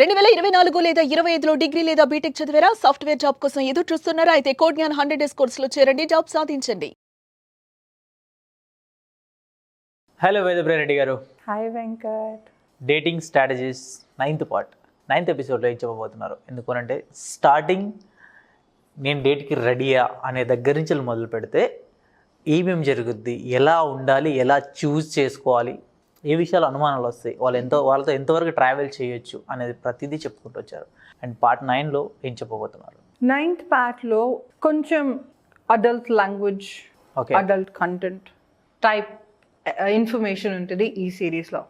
2024 లేదా 25లో డిగ్రీ లేదా బీటెక్ చదివారా? సాఫ్ట్‌వేర్ జాబ్ కోసం ఎదురు చూస్తున్నారా? అయితే కోడ్ జ్ఞాన్ 100 డేస్ కోర్సులో చేరండి, జాబ్ సాధించండి. హలో వేదప్రియారెడ్డి గారు. Hi Venkat. Dating strategies 9th part 9th ఎపిసోడ్లో ఏం చెప్పబోతున్నారు? ఎందుకనంటే స్టార్టింగ్ నేను డేట్కి రెడీయా అనే దగ్గర నుంచి మొదలు పెడితే ఏమేమి జరుగుద్ది, ఎలా ఉండాలి, ఎలా చూస్ చేసుకోవాలి, ఏ విషయాలు అనుమానాలు వస్తాయి, వాళ్ళతో ఎంతవరకు ట్రావెల్ చేయొచ్చు అనేది ప్రతిదీ చెప్పుకుంటూ వచ్చారు. అండ్ పార్ట్ 9లో ఏం చెప్పబోతున్నారు? 9th పార్ట్లో కొంచెం adult language, okay, adult content type information ఉంటుంది ఈ సిరీస్లో.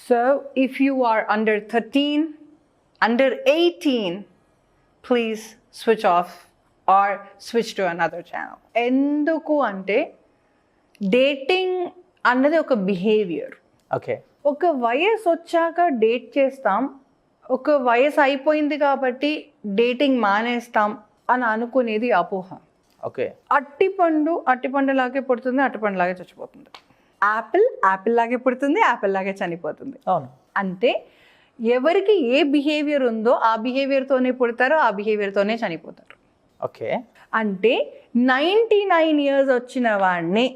So if you are under 13, under 18, please switch off or switch to another channel. ఎందుకు అంటే డేటింగ్ అన్నది ఒక బిహేవియర్. ఓకే, ఒక వయసు వచ్చాక డేట్ చేస్తాం, ఒక వయసు అయిపోయింది కాబట్టి డేటింగ్ మానేస్తాం అని అనుకునేది అపోహ. ఓకే, అట్టిపండు లాగే పుడుతుంది, అట్టిపండు లాగే చచ్చిపోతుంది. యాపిల్ లాగే పుడుతుంది, యాపిల్ లాగే చనిపోతుంది. అవును. అంటే ఎవరికి ఏ బిహేవియర్ ఉందో ఆ బిహేవియర్తోనే పుడతారో ఆ బిహేవియర్తోనే చనిపోతారు. ఓకే, అంటే 99 years వచ్చిన వాడిని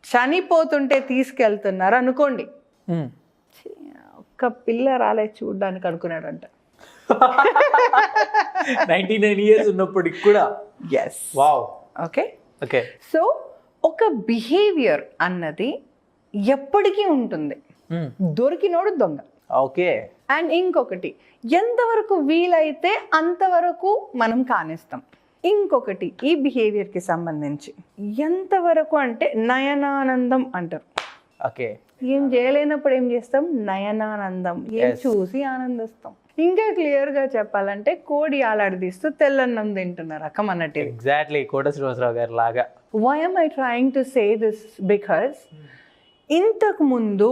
చనిపోతుంటే తీసుకెళ్తున్నారు అనుకోండి, ఒక్క పిల్ల రాలే చూడ్డానికి అనుకున్నాడంట. 99 years ఉన్నప్పటికి కూడా. Yes. Wow. Okay. Okay, so ఒక బిహేవియర్ అన్నది ఎప్పటికీ ఉంటుంది. దొరికినోడు దొంగ. ఓకే. అండ్ ఇంకొకటి, ఎంతవరకు వీలైతే అంతవరకు మనం కానిస్తాం. ఇంకొకటి, ఈ బిహేవియర్కి సంబంధించి ఎంతవరకు అంటే నయనానందం అంటారు. ఓకే, ఏం చేయలేనప్పుడు ఏం చేస్తాం? నయనానందం. ఏం చూసి ఆనందిస్తాం. ఇంకా క్లియర్గా చెప్పాలంటే కోడి ఆలాడదీస్తూ తెల్లన్నం తింటున్న రకం అన్నట్టు. ఎగ్జాక్ట్లీ కోట శ్రీనివాసరావు గారు లాగా. Why am I trying to say this? Because ఇంతకు ముందు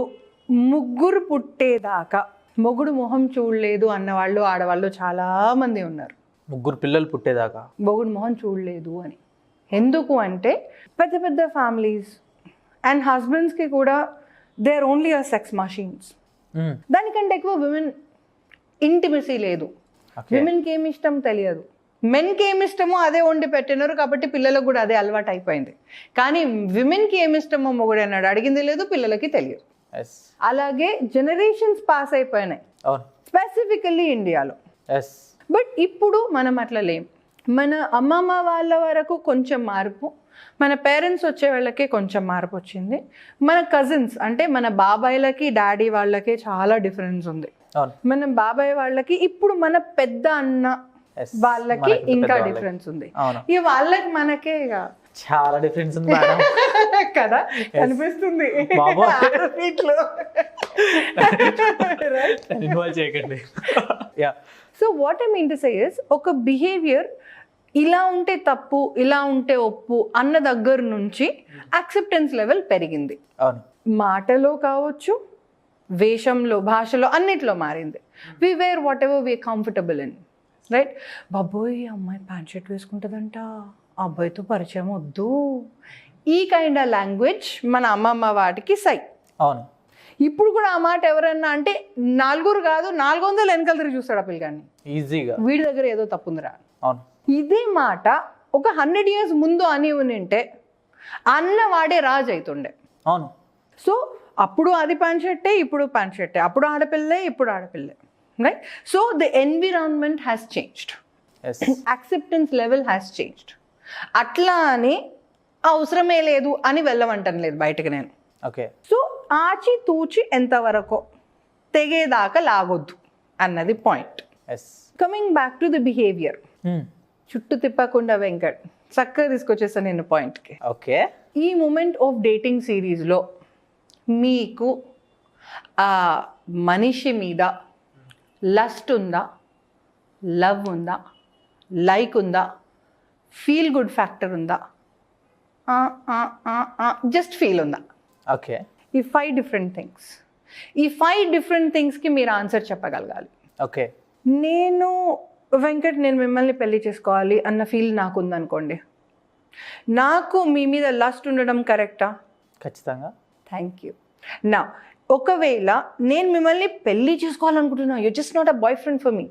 ముగ్గురు పుట్టేదాకా మొగుడు మొహం చూడలేదు అన్నవాళ్ళు, ఆడవాళ్ళు చాలా మంది ఉన్నారు. ముగ్గురు పిల్లలు పుట్టేదాకా మొగుడు మొహం చూడలేదు అని. ఎందుకు అంటే పెద్ద పెద్ద ఫ్యామిలీస్ అండ్ హస్బెండ్స్కి కూడా they are only a sex machines. దానికంటే ఎక్కువ విమెన్ ఇంటిమసీ లేదు. విమెన్కి ఏమి ఇష్టం తెలియదు, మెన్కి ఏమి ఇష్టమో అదే వండి పెట్టినారు కాబట్టి పిల్లలకు కూడా అదే అలవాటు అయిపోయింది. కానీ విమెన్కి ఏమి ఇష్టమో మొగుడు అన్నాడు అడిగింది లేదు, పిల్లలకి తెలియదు. అలాగే జనరేషన్స్ పాస్ అయిపోయినాయి, స్పెసిఫికల్లీ ఇండియాలో. బట్ ఇప్పుడు మనం అట్లా లేం. మన అమ్మమ్మ వాళ్ళ వరకు కొంచెం మార్పు, మన పేరెంట్స్ వచ్చే వాళ్ళకే కొంచెం మార్పు వచ్చింది. మన కజిన్స్ అంటే మన బాబాయ్లకి డాడీ వాళ్ళకి చాలా డిఫరెన్స్ ఉంది. మన బాబాయ్ వాళ్ళకి ఇప్పుడు మన పెద్ద అన్న వాళ్ళకి ఇంకా డిఫరెన్స్ ఉంది. ఇక వాళ్ళకి మనకే ఇక చాలా డిఫరెన్స్ ఉంది కదా కనిపిస్తుంది. So what I mean to say is, ఒక బిహేవియర్ ఇలా ఉంటే తప్పు, ఇలా ఉంటే ఒప్పు అన్న దగ్గర నుంచి యాక్సెప్టెన్స్ లెవెల్ పెరిగింది. మాటలో కావచ్చు, వేషంలో, భాషలో, అన్నిట్లో మారింది. We wear whatever we comfortable in, right? బాబోయ్ అమ్మాయి ప్యాంట్ షర్ట్ వేసుకుంటుందంట, అబ్బాయితో పరిచయం వద్దు, ఈ కైండ్ ఆఫ్ లాంగ్వేజ్ మన అమ్మమ్మ వాటికి సై. అవును. ఇప్పుడు కూడా ఆ మాట ఎవరన్నా అంటే 4 కాదు 400 వెనకాల తిరిగి చూస్తాడు ఆ పిల్లగాన్ని ఈజీగా, వీడి దగ్గర ఏదో తప్పుందిరా. అవును. ఇదే మాట ఒక 100 years ముందు అని ఉంటే అన్నవాడే రాజు అవుతుండే. అవును. సో అప్పుడు అది ప్యాంట్ షర్టే, ఇప్పుడు ప్యాంట్ షర్టే, అప్పుడు ఆడపిల్లే, ఇప్పుడు ఆడపిల్లే, right? So the environment has changed, acceptance level has changed. అట్లా అని అవసరమే లేదు అని వెళ్ళమంటాను లేదు బయటకు నేను. ఓకే. సో ఆచి తూచి ఎంతవరకు తెగేదాకా లాగొద్దు అన్నది point. Coming back to the behaviour, చుట్టూ తిప్పకుండా వెంకట్ చక్కగా తీసుకొచ్చేస్తాను నేను పాయింట్కి. ఓకే. ఈ మూమెంట్ ఆఫ్ డేటింగ్ సిరీస్లో మీకు ఆ మనిషి మీద లస్ట్ ఉందా, లవ్ ఉందా, లైక్ ఉందా, ఫీల్ గుడ్ ఫ్యాక్టర్ ఉందా, జస్ట్ ఫీల్ ఉందా? ఓకే. ఈ 5 different థింగ్స్, ఈ 5 different థింగ్స్కి మీరు ఆన్సర్ చెప్పగలగాలి. ఓకే. నేను మిమ్మల్ని పెళ్లి చేసుకోవాలి అన్న ఫీల్ నాకు ఉందనుకోండి, నాకు మీ మీద లస్ట్ ఉండడం కరెక్టా? ఖచ్చితంగా. Thank you. నా ఒకవేళ నేను మిమ్మల్ని పెళ్లి చేసుకోవాలనుకుంటున్నా, you just not a boyfriend for me,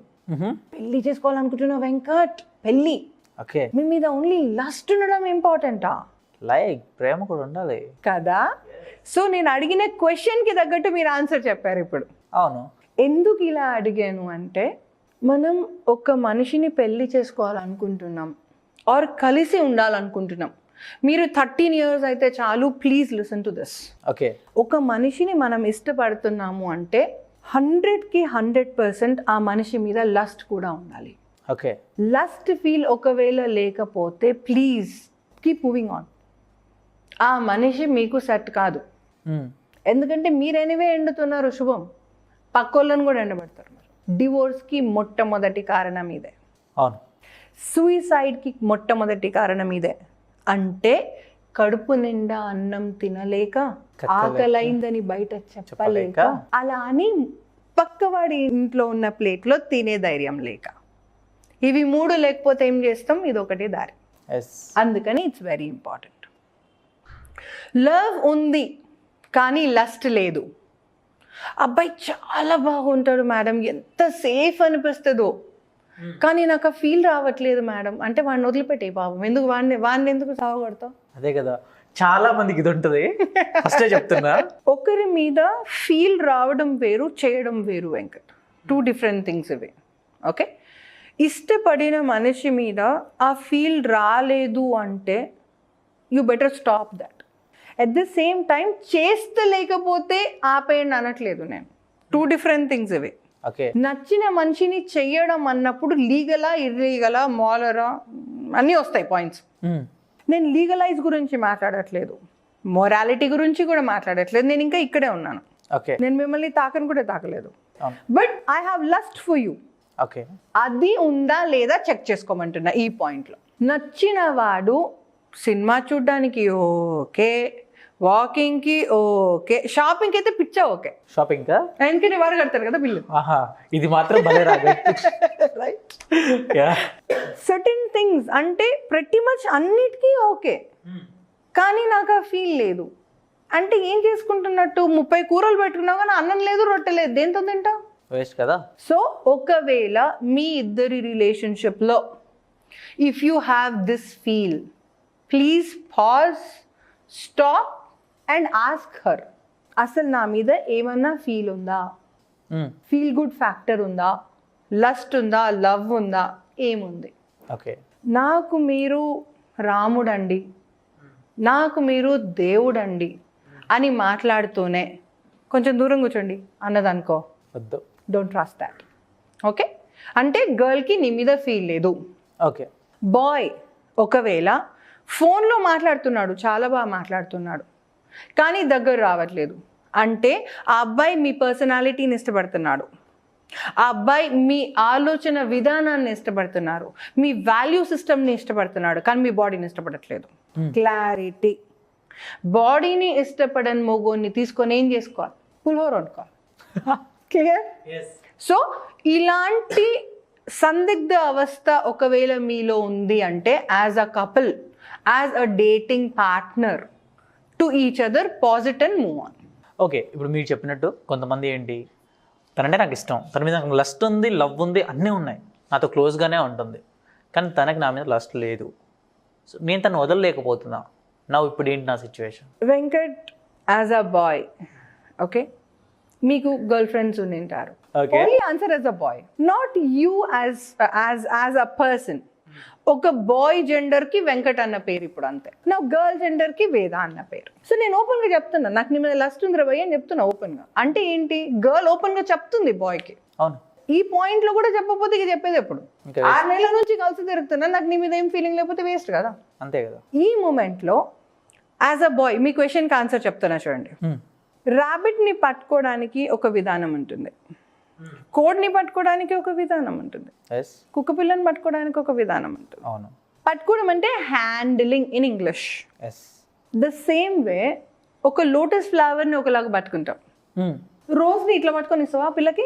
పెళ్లి చేసుకోవాలనుకుంటున్నా వెంకట్, పెళ్లి, ఓకే, మీ మీద ఓన్లీ లస్ట్ ఉండడం ఇంపార్టెంటా? లైక్ ప్రేమ కూడా ఉండాలి కదా. సో నేను అడిగిన క్వశ్చన్కి తగ్గట్టు మీరు ఆన్సర్ చెప్పారు ఇప్పుడు. అవును. ఎందుకు ఇలా అడిగాను అంటే, మనం ఒక మనిషిని పెళ్లి చేసుకోవాలనుకుంటున్నాం ఆర్ కలిసి ఉండాలనుకుంటున్నాం. మీరు 13 years అయితే చాలు, please listen to this. Okay, ఒక మనిషిని మనం ఇష్టపడుతున్నాము అంటే 100కి 100% ఆ మనిషి మీద లస్ట్ కూడా ఉండాలి. ఓకే, లస్ట్ ఫీల్ ఒకవేళ లేకపోతే ప్లీజ్ కీప్ మూవింగ్ ఆన్. ఆ మనిషి మీకు సెట్ కాదు. ఎందుకంటే మీరు ఎనివే ఎండుతున్నారు శుభం, పక్కోళ్ళని కూడా ఎండబెడతారు. డివోర్స్కి మొట్టమొదటి కారణం ఇదే. అవును. సూయిసైడ్కి మొట్టమొదటి కారణం ఇదే. అంటే కడుపు నిండా అన్నం తినలేక, ఆకలైందని బయట చెప్పలేక, అలా అని పక్కవాడి ఇంట్లో ఉన్న ప్లేట్లో తినే ధైర్యం లేక. ఇవి 3 లేకపోతే ఏం చేస్తాం? ఇదొకటి దారి. అందుకని ఇట్స్ వెరీ ఇంపార్టెంట్. లవ్ ఉంది కానీ లస్ట్ లేదు. అబ్బాయి చాలా బాగుంటాడు మేడం, ఎంత సేఫ్ అనిపిస్తుందో, కానీ నాకు ఆ ఫీల్ రావట్లేదు మేడం అంటే వాడిని వదిలిపెట్టే పాపం. ఎందుకు వాడిని ఎందుకు సాగొడతావు? అదే కదా, చాలా మందికి ఇది ఉంటుంది. ఫస్టే చెప్తున్నా, ఒకరి మీద ఫీల్ రావడం వేరు, చేయడం వేరు వెంకట్. 2 different థింగ్స్ ఇవి. ఓకే, ఇష్టపడిన మనిషి మీద ఆ ఫీల్ రాలేదు అంటే you better stop that. At the same time చేస్తలేకపోతే ఆపేయండి అనట్లేదు నేను. 2 different థింగ్స్ ఇవి. ఓకే, నచ్చిన మనిషిని చెయ్యడం అన్నప్పుడు లీగలా, ఇర్లీగలా, మాలరా అన్నీ వస్తాయి పాయింట్స్. నేను లీగలైజ్ గురించి మాట్లాడట్లేదు, మొరాలిటీ గురించి కూడా మాట్లాడట్లేదు. నేను ఇంకా ఇక్కడే ఉన్నాను. ఓకే, నేను మిమ్మల్ని తాకని కూడా తాకలేదు. But I have lust for you. Okay, అది ఉందా లేదా చెక్ చేసుకోమంటున్నా ఈ పాయింట్లో. నచ్చిన వాడు సినిమా చూడ్డానికి ఓకే, వాకింగ్కి ఓకే, షాపింగ్కి అయితే పిచ్చా ఓకే. షాపింగ్ ఎందుకంటే వారు కడతారు కదా బిల్లు. ఇది మాత్రం భలే రాదు. రైట్. సర్టెన్ థింగ్స్ అంటే ప్రతి మచ్ అన్నిటికీ ఓకే, కానీ నాకు ఆ ఫీల్ లేదు అంటే ఏం చేసుకుంటున్నట్టు? 30 కూరలు పెట్టుకున్నావు కానీ అన్నం లేదు, రొట్టె లేదు, దేంతో తింటావు? వేస్ట్ కదా. సో ఒకవేళ మీ ఇద్దరి రిలేషన్షిప్లో if you have this feel, please pause, stop and ask her, అసలు నా మీద ఏమన్నా ఫీల్ ఉందా, ఫీల్ గుడ్ ఫ్యాక్టర్ ఉందా, లస్ట్ ఉందా, లవ్ ఉందా, ఏముంది? ఓకే, నాకు మీరు రాముడండి, నాకు మీరు దేవుడండి అని మాట్లాడుతూనే కొంచెం దూరం కూర్చోండి అన్నదనుకో, వద్దు, డోంట్ ట్రస్ట్ దాట్. ఓకే, అంటే గర్ల్కి నీ మీద ఫీల్ లేదు. ఓకే, బాయ్ ఒకవేళ ఫోన్లో మాట్లాడుతున్నాడు, చాలా బాగా మాట్లాడుతున్నాడు, కానీ దగ్గర రావట్లేదు అంటే ఆ అబ్బాయి మీ పర్సనాలిటీని ఇష్టపడుతున్నాడు, ఆ అబ్బాయి మీ ఆలోచన విధానాన్ని ఇష్టపడుతున్నారు, మీ వాల్యూ సిస్టమ్ని ఇష్టపడుతున్నాడు, కానీ మీ బాడీని ఇష్టపడట్లేదు. క్లారిటీ. బాడీని ఇష్టపడని మొగోని తీసుకొని ఏం చేసుకోవాలి? పులిహోర వండుకోవాలి. క్లియర్? సో ఇలాంటి సందిగ్ధ అవస్థ ఒకవేళ మీలో ఉంది అంటే as a couple, as a dating partner to each other, posit and move on. Okay, ఇప్పుడు మీరు చెప్పినట్టు కొంతమంది ఏంటి, తనంటే నాకు ఇష్టం, తన మీద నాకు లస్ట్ ఉంది, లవ్ ఉంది, అన్నీ ఉన్నాయి, నాతో క్లోజ్గానే ఉంటుంది, కానీ తనకి నా మీద లస్ట్ లేదు. సో నేను తను వదలలేకపోతున్నా. నా ఇప్పుడు ఏంటి నా situation? Venkat, as a boy, okay, మీకు గర్ల్ ఫ్రెండ్స్ ఉండింటారు. Only answer as a boy, not you as a person. ఒక బాయ్ జెండర్కి వెంకట్ అన్న పేరు ఇప్పుడు అంతే, నా గర్ల్ జెండర్కి వేద అన్న పేరు. సో నేను ఓపెన్గా చెప్తున్నా, నాకు నీ మీద లస్ట్ ఉంది భయ్ అని చెప్తున్నా ఓపెన్గా. అంటే ఏంటి? గర్ల్ ఓపెన్గా చెప్తుంది బాయ్కి. అవును, ఈ పాయింట్లో కూడా చెప్పకపోతే ఇక చెప్పేది ఎప్పుడు? 6 నెలల నుంచి కలిసి తిరుగుతున్నా, నాకు నీ మీద ఏం ఫీలింగ్ లేకపోతే వేస్ట్ కదా. అంతే కదా. ఈ మూమెంట్లో యాజ్ అ బాయ్ మీ క్వశ్చన్కి ఆన్సర్ చెప్తున్నా చూడండి. ర్యాబిట్ని పట్టుకోవడానికి ఒక విధానం ఉంటుంది, కోడ్ని పట్టుకోవడానికి ఒక విధానం ఉంటుంది, కుక్క పిల్లని పట్టుకోవడానికి ఒక విధానం ఉంటుంది. అవును, పట్టుకోవడం అంటే handling in English. The same way ఒక లోటస్ ఫ్లవర్ని ఒకలాగా పట్టుకుంటాం, రోజ్ని ఇట్లా పట్టుకొని ఇస్తావా పిల్లకి?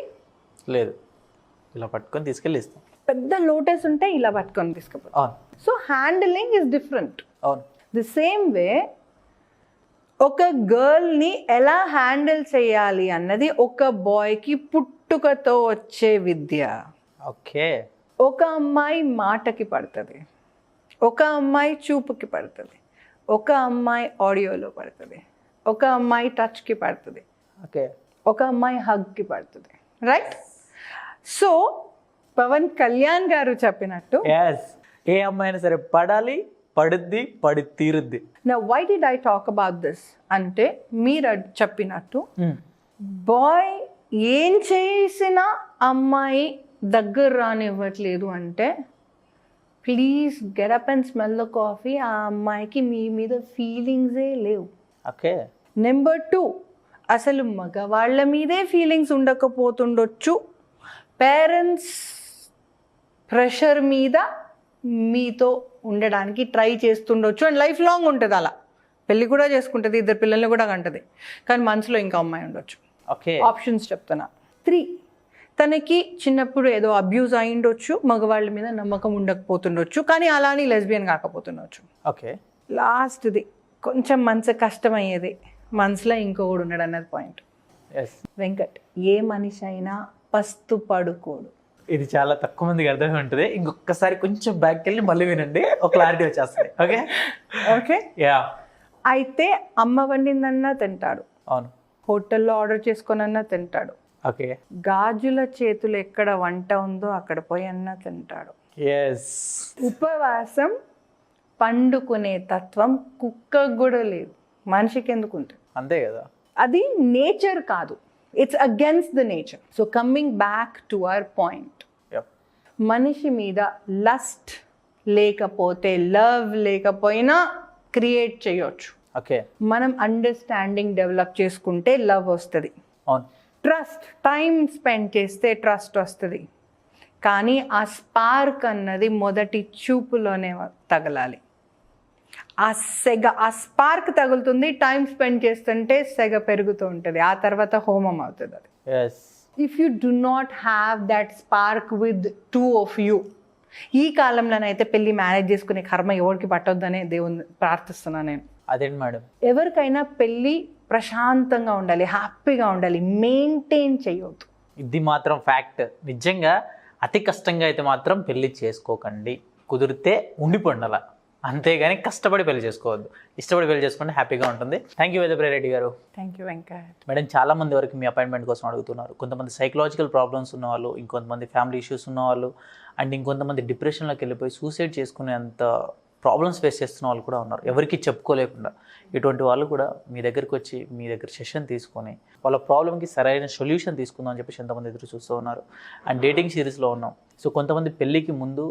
లేదు, ఇలా పట్టుకొని తీసుకెళ్ళి ఇస్తాం. పెద్ద లోటస్ ఉంటే ఇలా పట్టుకొని తీసుకుపోతాం. So handling is different. అవును, ది సేమ్ వే ఒక గర్ల్ని ఎలా హ్యాండిల్ చేయాలి అన్నది ఒక బాయ్కి పుట్టుకతో వచ్చే విద్య. ఓకే. ఒక అమ్మాయి మాటకి పడుతుంది, ఒక అమ్మాయి చూపుకి పడుతుంది, ఒక అమ్మాయి ఆడియోలో పడుతుంది, ఒక అమ్మాయి టచ్కి పడుతుంది, ఓకే. ఒక అమ్మాయి హగ్కి పడుతుంది, రైట్? సో పవన్ కళ్యాణ్ గారు చెప్పినట్టు ఎస్, ఏ అమ్మాయినా సరే పడాలి, పడుద్ది, పడి తీరుద్ది. నా why did I talk about this అంటే, మీరు చెప్పినట్టు బాయ్ ఏం చేసినా అమ్మాయి దగ్గర రానివ్వట్లేదు అంటే, please get up and smell the coffee. ఆ అమ్మాయికి మీ మీద ఫీలింగ్సే లేవు. ఓకే. నెంబర్ 2, అసలు మగవాళ్ళ మీదే ఫీలింగ్స్ ఉండకపోతుండొచ్చు, పేరెంట్స్ ప్రెషర్ మీద మీతో ఉండడానికి ట్రై చేస్తుండొచ్చు, అండ్ లైఫ్ లాంగ్ ఉంటుంది. అలా పెళ్ళి కూడా చేసుకుంటుంది, 2 పిల్లల్ని కూడా కంటది, కానీ మనసులో ఇంకా అమ్మాయి ఉండొచ్చు. ఓకే. ఆప్షన్స్ చెప్తున్నా. 3, తనకి చిన్నప్పుడు ఏదో అబ్యూజ్ అయిండొచ్చు, మగవాళ్ళ మీద నమ్మకం ఉండకపోతుండొచ్చు, కానీ అలానే లెస్బియన్ కాకపోతుండొచ్చు. ఓకే. లాస్ట్ది కొంచెం మనసు కష్టమయ్యేది, మనసులో ఇంకొకడు ఉన్నాడు అన్నది పాయింట్. ఎస్. వెంకట్, ఏ మనిషి అయినా పస్తు పడుకోడు. ఇది చాలా తక్కువ మందికి అర్థమై ఉంటుంది. ఇంకొకసారి కొంచెం బ్యాక్కి వెళ్ళి మళ్ళీ వినండి, ఒక క్లారిటీ వచ్చేస్తుంది. ఓకే. ఓకే. యా. అయితే అమ్మ వండిందన్నా తింటాడు, అవును. హోటల్లో ఆర్డర్ చేసుకొనన్నా తింటాడు, ఓకే. గాజుల చేతులు ఎక్కడ వంట ఉందో అక్కడ పోయి అన్నా తింటాడు. ఎస్. ఉపవాసం పండుకునే తత్వం కుక్కకు కూడా లేదు, మనిషికి ఎందుకు ఉంటుంది? అంతే కదా. అది నేచర్ కాదు, it's against the nature. So coming back to our point, మనిషి మీద లస్ట్ లేకపోతే, లవ్ లేకపోయినా క్రియేట్ చేయొచ్చు. ఓకే. మనం అండర్స్టాండింగ్ డెవలప్ చేసుకుంటే లవ్ వస్తుంది. అవును. ట్రస్ట్, టైం స్పెండ్ చేస్తే ట్రస్ట్ వస్తుంది, కానీ ఆ స్పార్క్ అన్నది మొదటి చూపులోనే తగలాలి. ఆ స్పార్క్ తగులుతుంది, టైం స్పెండ్ చేస్తుంటే సెగ పెరుగుతూ ఉంటుంది, ఆ తర్వాత హోమం అవుతుంది అది. Yes. If you do not have that spark with 2 of you, ఈ కాలంలోనైతే పెళ్ళి మేనేజ్ చేసుకునే కర్మ ఎవరికి పట్టొద్దనే దేవుని ప్రార్థిస్తున్నాను నేను. అదేంటి మేడం? ఎవరికైనా పెళ్ళి ప్రశాంతంగా ఉండాలి, హ్యాపీగా ఉండాలి, మెయింటైన్ చేయొద్దు. ఇది మాత్రం ఫ్యాక్ట్. నిజంగా అతి కష్టంగా అయితే మాత్రం పెళ్లి చేసుకోకండి, కుదిరితే ఉండిపోండి అలా, అంతేగాని కష్టపడి పెళ్లి చేసుకోవద్దు. ఇష్టపడి పెళ్లి చేసుకుంటే హ్యాపీగా ఉంటుంది. థ్యాంక్ యూ వేదప్రియ రెడ్డి గారు. Thank you Venkat. మేడం, చాలా మంది వరకు మీ అపాయింట్మెంట్ కోసం అడుగుతున్నారు. కొంతమంది సైకలాజికల్ ప్రాబ్లమ్స్ ఉన్నవాళ్ళు, ఇంకొంతమంది ఫ్యామిలీ ఇష్యూస్ ఉన్నవాళ్ళు, అండ్ ఇంకొంతమంది డిప్రెషన్లోకి వెళ్ళిపోయి సూసైడ్ చేసుకునేంత ప్రాబ్లమ్స్ ఫేస్ చేస్తున్న వాళ్ళు కూడా ఉన్నారు, ఎవరికి చెప్పుకోలేకుండా. ఇటువంటి వాళ్ళు కూడా మీ దగ్గరికి వచ్చి మీ దగ్గర సెషన్ తీసుకొని వాళ్ళ ప్రాబ్లమ్కి సరైన సొల్యూషన్ తీసుకుందాం అని చెప్పేసి ఎంతమంది ఎదురు చూస్తూ ఉన్నారు. అండ్ డేటింగ్ సిరీస్లో ఉన్నాం. సో కొంతమంది పెళ్ళికి ముందు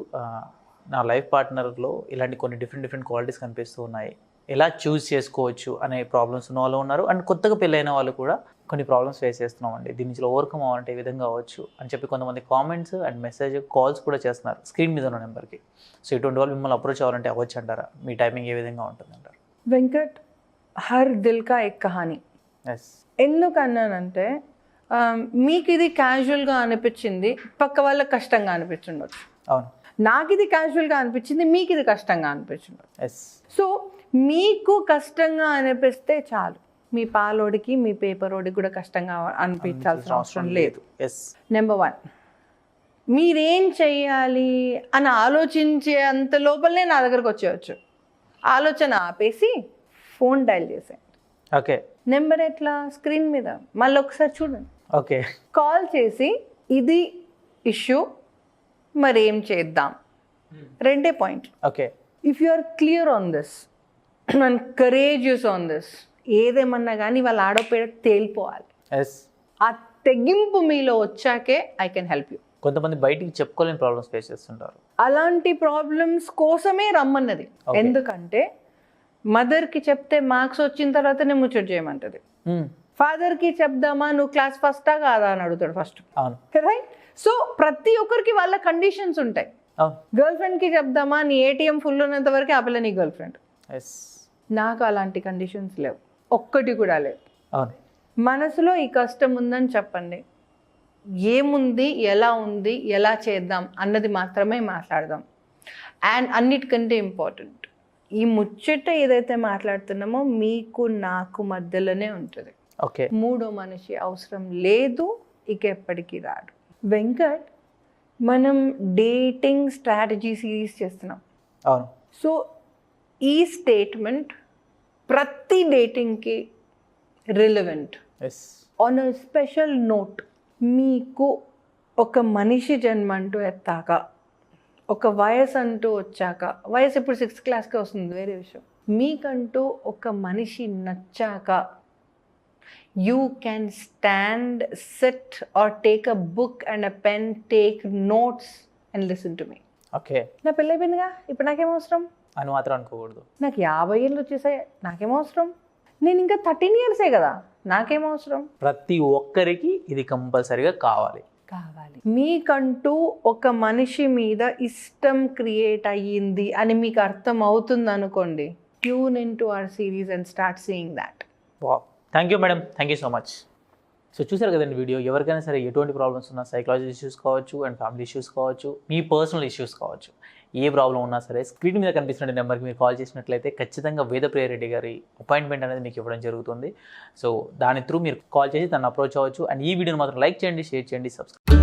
నా లైఫ్ పార్ట్నర్లో ఇలాంటి కొన్ని డిఫరెంట్ క్వాలిటీస్ కనిపిస్తూ ఉన్నాయి, ఎలా చూస్ చేసుకోవచ్చు అనే ప్రాబ్లమ్స్ ఉన్న వాళ్ళు ఉన్నారు. అండ్ కొత్తగా పెళ్ళైన వాళ్ళు కూడా కొన్ని ప్రాబ్లమ్స్ ఫేస్ చేస్తున్నామండి, దీని నుంచి ఓవర్కమ్ అవ్వాలంటే ఏ విధంగా అవ్వచ్చు అని చెప్పి కొంతమంది కామెంట్స్ అండ్ మెసేజ్ కాల్స్ కూడా చేస్తున్నారు స్క్రీన్ మీద ఉన్న నెంబర్కి. సో ఇటువంటి వాళ్ళు మిమ్మల్ని అప్రోచ్ అవ్వాలంటే అవ్వచ్చు అంటారా? మీ టైమింగ్ ఏ విధంగా ఉంటుంది అంటారు? వెంకట్, హర్ దిల్ కా ఎక్ కహానీ. ఎస్. ఎందుకన్నానంటే, మీకు ఇది క్యాజువల్గా అనిపించింది, పక్క వాళ్ళకి కష్టంగా అనిపించుండొచ్చు. అవును. నాకు ఇది క్యాజువల్గా అనిపించింది, మీకు ఇది కష్టంగా అనిపించుండొచ్చు. ఎస్. సో మీకు కష్టంగా అనిపిస్తే చాలు, మీ పాలోడికి మీ పేపరోడికి కూడా కష్టంగా అనిపించాల్సిన అవసరం లేదు. ఎస్. నెంబర్ 1, మీరేం చెయ్యాలి అని ఆలోచించే అంత లోపలనే నా దగ్గరకు వచ్చేయచ్చు. ఆలోచన ఆపేసి ఫోన్ డైల్ చేసేయండి. ఓకే. నెంబర్ ఎట్లా? స్క్రీన్ మీద మళ్ళీ ఒకసారి చూడండి. ఓకే. కాల్ చేసి ఇది ఇష్యూ, మరేం చేద్దాం, 2 point. Okay. If you are clear on this and courageous on this, ఏదేమన్నా కానీ వాళ్ళ ఆడపేడ తేలిపోవాలి. ఎస్. ఆ తెగింపు మీలో వచ్చాకే ఐ కెన్ హెల్ప్ యూ. కొంతమంది బయటికి చెప్పుకోలేని ప్రాబ్లమ్స్ ఫేస్ చేస్తుంటారు. అలాంటి ప్రాబ్లమ్స్ కోసమే రమ్మన్నది. ఎందుకంటే మదర్కి చెప్తే మార్క్స్ వచ్చిన తర్వాతనే ముచ్చట చేయమంటది, ఫాదర్కి చెప్దామా నువ్వు క్లాస్ ఫస్టా కాదా అని అడుగుతాడు ఫస్ట్. అవును. రైట్. సో ప్రతి ఒక్కరికి వాళ్ళ కండిషన్స్ ఉంటాయి. గర్ల్ ఫ్రెండ్కి చెప్దామా నీ ఏటీఎం ఫుల్ ఉన్నంత వరకు ఆ పిల్ల నీ గర్ల్ ఫ్రెండ్. నాకు అలాంటి కండిషన్స్ లేవు, ఒక్కటి కూడా లేదు. అవును. మనసులో ఈ కష్టం ఉందని చెప్పండి, ఏముంది, ఎలా ఉంది, ఎలా చేద్దాం అన్నది మాత్రమే మాట్లాడదాం. అండ్ అన్నిటికంటే ఇంపార్టెంట్, ఈ ముచ్చట ఏదైతే మాట్లాడుతున్నామో మీకు నాకు మధ్యలోనే ఉంటుంది. ఓకే. మూడో మనిషి అవసరం లేదు, ఇక ఎప్పటికీ రాడు. వెంకట్, మనం డేటింగ్ స్ట్రాటజీ సిరీస్ చేస్తున్నాం. అవును. సో ఈ స్టేట్మెంట్ ప్రతి డేటింగ్కి relevant. Yes. On a special note, మీకు ఒక మనిషి జన్మ అంటూ ఎత్తాక, ఒక వయసు అంటూ వచ్చాక, వయసు ఇప్పుడు 6th క్లాస్కే వస్తుంది వేరే విషయం, మీకంటూ ఒక మనిషి నచ్చాక you can stand, sit or take a book and a pen, take notes and listen to me. Okay. నా పెళ్ళైపోయిందిగా, ఇప్పుడు నాకేం అవసరం అని మాత్రం అనుకోకూడదు. నాకు 50 ఏళ్ళు వచ్చేసాయి, నాకేం అవసరం, నేను ఇంకా 13 ఇయర్సే కదా, నాకేం అవసరం. ప్రతి ఒక్కరికి ఇది కంపల్సరీగా కావాలి. మీకంటూ ఒక మనిషి మీద ఇష్టం క్రియేట్ అయ్యింది అని మీకు అర్థం అవుతుంది అనుకోండి, tune in to our series and start seeing that. Thank you madam, thank you so much. So చూసారు కదండి వీడియో. ఎవరికైనా సరే ఎటువంటి ప్రాబ్లమ్స్ ఉన్నా, సైకాలజీ ఇష్యూస్ కావచ్చు అండ్ ఫ్యామిలీ ఇష్యూస్ కావచ్చు, మీ పర్సనల్ ఇష్యూస్ కావచ్చు, ఏ ప్రాబ్లం ఉన్నా సరే స్క్రీన్ మీద కనిపిస్తున్న నెంబర్కి మీరు కాల్ చేసినట్లయితే ఖచ్చితంగా వేదప్రియ రెడ్డి గారి అపాయింట్మెంట్ అనేది మీకు ఇవ్వడం జరుగుతుంది. సో దాని త్రూ మీరు కాల్ చేసి తను అప్రోచ్ అవ్వచ్చు. అండ్ ఈ వీడియోని మాత్రం లైక్ చేయండి, షేర్ చేయండి, సబ్స్క్రైబ్